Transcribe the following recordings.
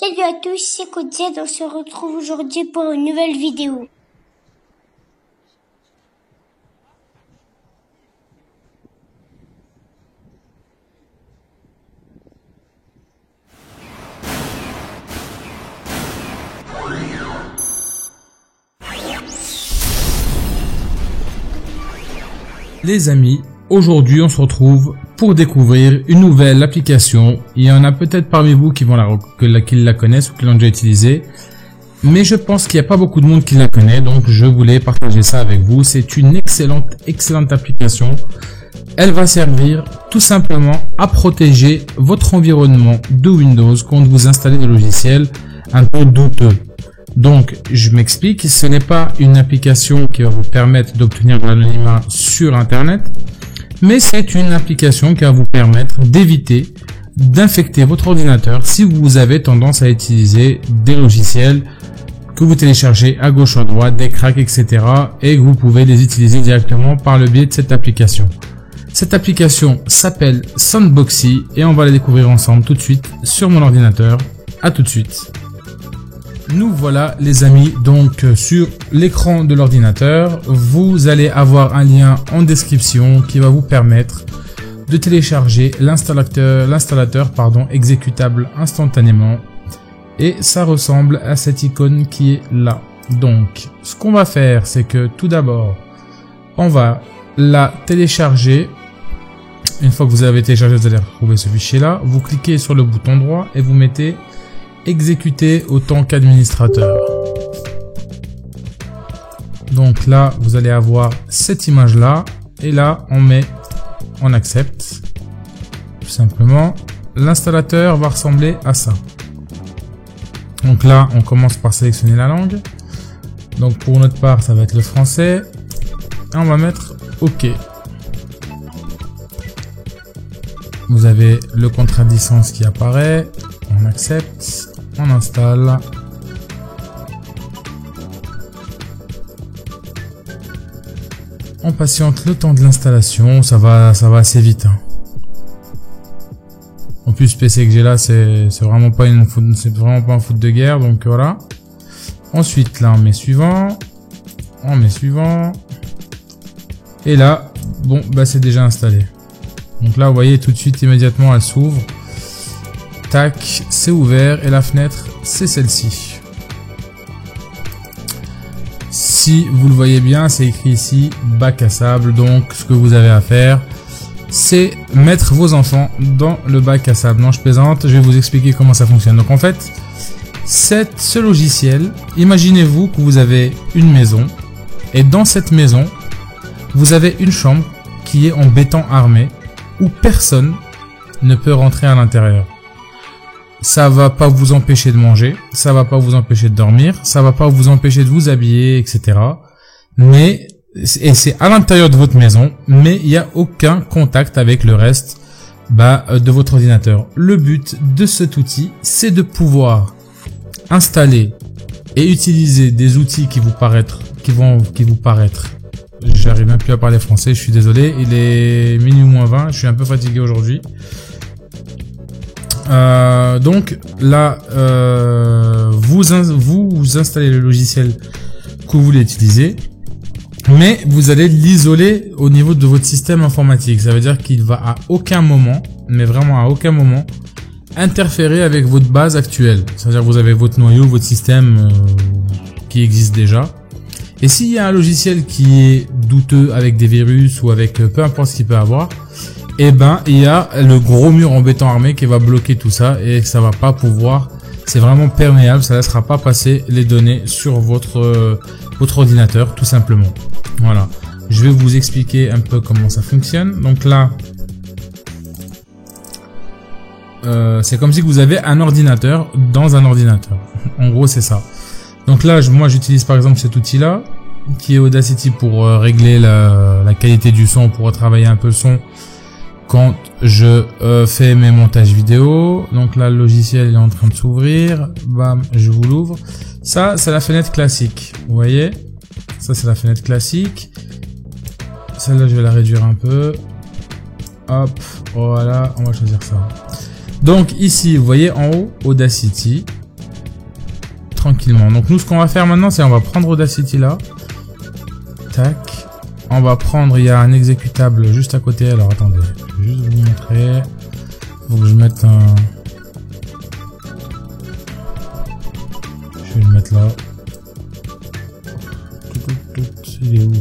Salut à tous, c'est Codzed, on se retrouve aujourd'hui pour une nouvelle vidéo. Les amis, aujourd'hui on se retrouve pour découvrir une nouvelle application. Il y en a peut-être parmi vous qui la connaissent ou qui l'ont déjà utilisée, mais je pense qu'il n'y a pas beaucoup de monde qui la connaît, donc je voulais partager ça avec vous. C'est une excellente application. Elle va servir tout simplement à protéger votre environnement de Windows quand vous installez des logiciels un peu douteux. Donc, je m'explique, ce n'est pas une application qui va vous permettre d'obtenir de l'anonymat sur Internet, mais c'est une application qui va vous permettre d'éviter d'infecter votre ordinateur si vous avez tendance à utiliser des logiciels que vous téléchargez à gauche ou à droite, des cracks, etc. et que vous pouvez les utiliser directement par le biais de cette application. Cette application s'appelle Sandboxy et on va la découvrir ensemble tout de suite sur mon ordinateur. À tout de suite. Nous voilà les amis, donc sur l'écran de l'ordinateur, vous allez avoir un lien en description qui va vous permettre de télécharger l'installateur exécutable instantanément, et ça ressemble à cette icône qui est là. Donc ce qu'on va faire, c'est que tout d'abord on va la télécharger. Une fois que vous avez téléchargé, vous allez retrouver ce fichier là, vous cliquez sur le bouton droit et vous mettez exécuter autant qu'administrateur. Donc là, vous allez avoir cette image là, et là, on accepte. Tout simplement, l'installateur va ressembler à ça. Donc là, on commence par sélectionner la langue. Donc pour notre part, ça va être le français. Et on va mettre OK. Vous avez le contrat de licence qui apparaît. On accepte, on installe. On patiente le temps de l'installation, ça va assez vite. En plus, le PC que j'ai là, c'est vraiment pas un foot de guerre, donc voilà. Ensuite, là, on met suivant. Et là, bon, bah c'est déjà installé. Donc là, vous voyez tout de suite, immédiatement, elle s'ouvre. Tac, c'est ouvert et la fenêtre, c'est celle-ci. Si vous le voyez bien, c'est écrit ici bac à sable. Donc, ce que vous avez à faire, c'est mettre vos enfants dans le bac à sable. Non, je plaisante, je vais vous expliquer comment ça fonctionne. Donc, en fait, ce logiciel, imaginez-vous que vous avez une maison et dans cette maison, vous avez une chambre qui est en béton armé où personne ne peut rentrer à l'intérieur. Ça va pas vous empêcher de manger, ça va pas vous empêcher de dormir, ça va pas vous empêcher de vous habiller, etc. Mais, et c'est à l'intérieur de votre maison, mais il n'y a aucun contact avec le reste, de votre ordinateur. Le but de cet outil, c'est de pouvoir installer et utiliser des outils qui vous paraître, j'arrive même plus à parler français, je suis désolé, il est minuit moins 20, je suis un peu fatigué aujourd'hui. Donc là, vous installez le logiciel que vous voulez utiliser, mais vous allez l'isoler au niveau de votre système informatique. Ça veut dire qu'il va à aucun moment, mais vraiment à aucun moment, interférer avec votre base actuelle. C'est-à-dire que vous avez votre noyau, votre système qui existe déjà. Et s'il y a un logiciel qui est douteux avec des virus ou avec peu importe ce qu'il peut avoir, et il y a le gros mur en béton armé qui va bloquer tout ça et ça va pas pouvoir, c'est vraiment perméable, ça laissera pas passer les données sur votre ordinateur tout simplement. Voilà, je vais vous expliquer un peu comment ça fonctionne. Donc là, c'est comme si vous avez un ordinateur dans un ordinateur. En gros, c'est ça. Donc là, moi j'utilise par exemple cet outil là qui est Audacity pour régler la qualité du son, pour retravailler un peu le son quand je fais mes montages vidéo. Donc là, le logiciel est en train de s'ouvrir. Bam, je vous l'ouvre. Ça, c'est la fenêtre classique. Vous voyez? Ça, c'est la fenêtre classique. Celle-là, je vais la réduire un peu. Hop, voilà, on va choisir ça. Donc ici, vous voyez en haut, Audacity. tranquillement. Donc nous, ce qu'on va faire maintenant, c'est on va prendre Audacity là. Tac. On va prendre, il y a un exécutable juste à côté. Alors attendez, je vais juste vous montrer. Faut que je mette un... Je vais le mettre là. Il est où?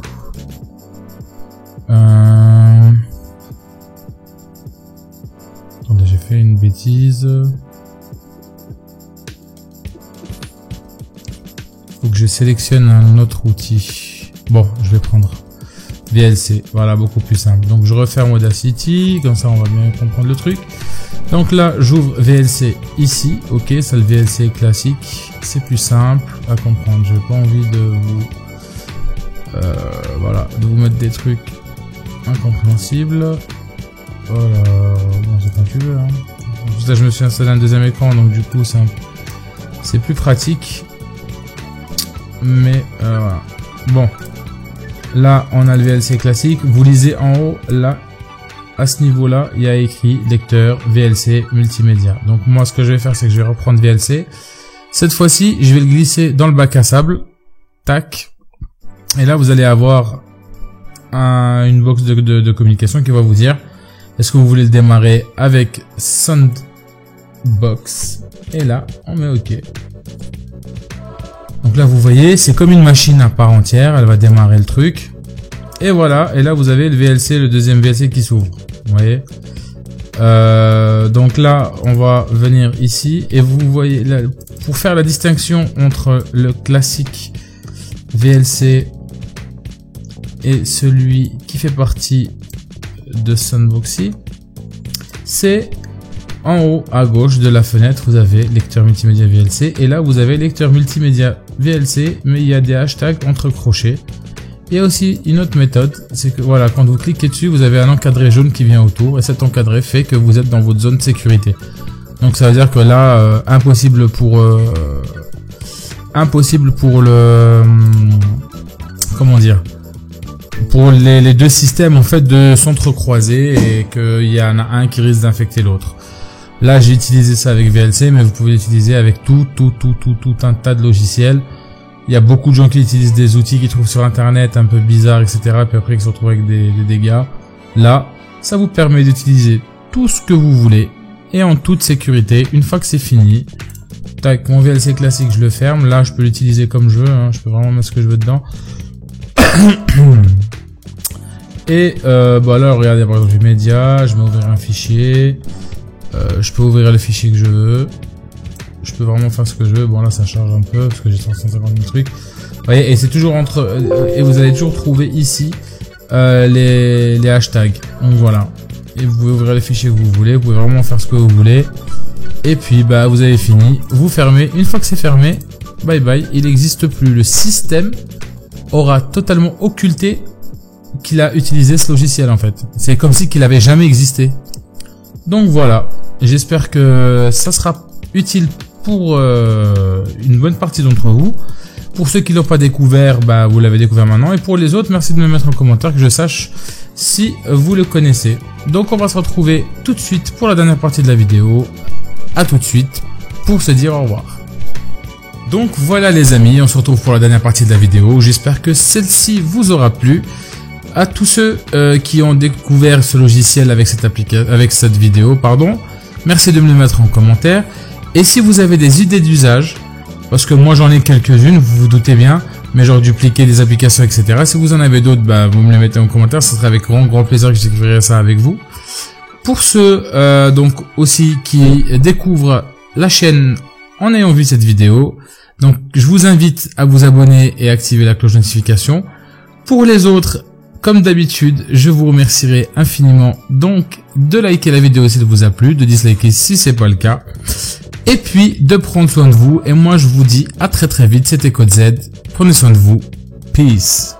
Attendez, j'ai fait une bêtise. Faut que je sélectionne un autre outil. Bon, je vais prendre VLC. Voilà, beaucoup plus simple. Donc je referme Audacity, comme ça on va bien comprendre le truc. Donc là, j'ouvre VLC ici. Ok, c'est le VLC classique. C'est plus simple à comprendre. J'ai pas envie de vous... voilà, de vous mettre des trucs incompréhensibles. Voilà, bon, c'est quand tu veux. Hein. Là, je me suis installé un deuxième écran, donc du coup, c'est plus pratique. Mais voilà. Bon, là, on a le VLC classique. Vous lisez en haut, là, à ce niveau-là, il y a écrit lecteur VLC multimédia. Donc moi, ce que je vais faire, c'est que je vais reprendre VLC. Cette fois-ci, je vais le glisser dans le bac à sable. Tac. Et là, vous allez avoir une box de communication qui va vous dire est-ce que vous voulez le démarrer avec Soundbox. Et là, on met OK. Donc là, vous voyez, c'est comme une machine à part entière. Elle va démarrer le truc. Et voilà. Et là, vous avez le VLC, le deuxième VLC qui s'ouvre. Vous voyez. Donc là, on va venir ici. Et vous voyez, là, pour faire la distinction entre le classique VLC et celui qui fait partie de Soundboxy, c'est en haut à gauche de la fenêtre, vous avez lecteur multimédia VLC et là vous avez lecteur multimédia VLC, mais il y a des hashtags entre crochets. Il y a aussi une autre méthode, c'est que voilà, quand vous cliquez dessus, vous avez un encadré jaune qui vient autour et cet encadré fait que vous êtes dans votre zone de sécurité. Donc ça veut dire que là, impossible pour le comment dire, pour les deux systèmes en fait de s'entrecroiser et qu'il y en a un qui risque d'infecter l'autre. Là, j'ai utilisé ça avec VLC, mais vous pouvez l'utiliser avec tout un tas de logiciels. Il y a beaucoup de gens qui utilisent des outils qu'ils trouvent sur internet un peu bizarres, etc. Puis après, qui se retrouvent avec des dégâts. Là, ça vous permet d'utiliser tout ce que vous voulez et en toute sécurité. Une fois que c'est fini, tac, mon VLC classique, je le ferme. Là, je peux l'utiliser comme je veux. Hein. Je peux vraiment mettre ce que je veux dedans. Et bah là, regardez, par exemple, média, je vais ouvrir un fichier. Je peux ouvrir le fichier que je veux. Je peux vraiment faire ce que je veux. Bon là ça charge un peu parce que j'ai 150 000 trucs. Vous voyez, et c'est toujours entre et vous allez toujours trouver ici les hashtags. Donc voilà. Et vous pouvez ouvrir les fichiers que vous voulez. Vous pouvez vraiment faire ce que vous voulez. Et puis bah vous avez fini. Vous fermez. Une fois que c'est fermé, bye bye. Il n'existe plus. Le système aura totalement occulté qu'il a utilisé ce logiciel en fait. C'est comme si qu'il avait jamais existé. Donc voilà. J'espère que ça sera utile pour une bonne partie d'entre vous. Pour ceux qui l'ont pas découvert, bah vous l'avez découvert maintenant. Et pour les autres, merci de me mettre en commentaire que je sache si vous le connaissez. Donc on va se retrouver tout de suite pour la dernière partie de la vidéo. À tout de suite pour se dire au revoir. Donc voilà les amis, on se retrouve pour la dernière partie de la vidéo. J'espère que celle-ci vous aura plu. À tous ceux qui ont découvert ce logiciel avec cette vidéo, pardon, merci de me le mettre en commentaire. Et si vous avez des idées d'usage, parce que moi j'en ai quelques-unes, vous vous doutez bien, mais genre dupliquer des applications, etc. Si vous en avez d'autres, bah vous me les mettez en commentaire, ce serait avec grand plaisir que j'écrirai ça avec vous. Pour ceux donc aussi qui découvrent la chaîne en ayant vu cette vidéo, donc je vous invite à vous abonner et activer la cloche de notification. Pour les autres, comme d'habitude, je vous remercierai infiniment donc de liker la vidéo si elle vous a plu, de disliker si c'est pas le cas, et puis de prendre soin de vous. Et moi je vous dis à très vite, c'était Code Z, prenez soin de vous, peace.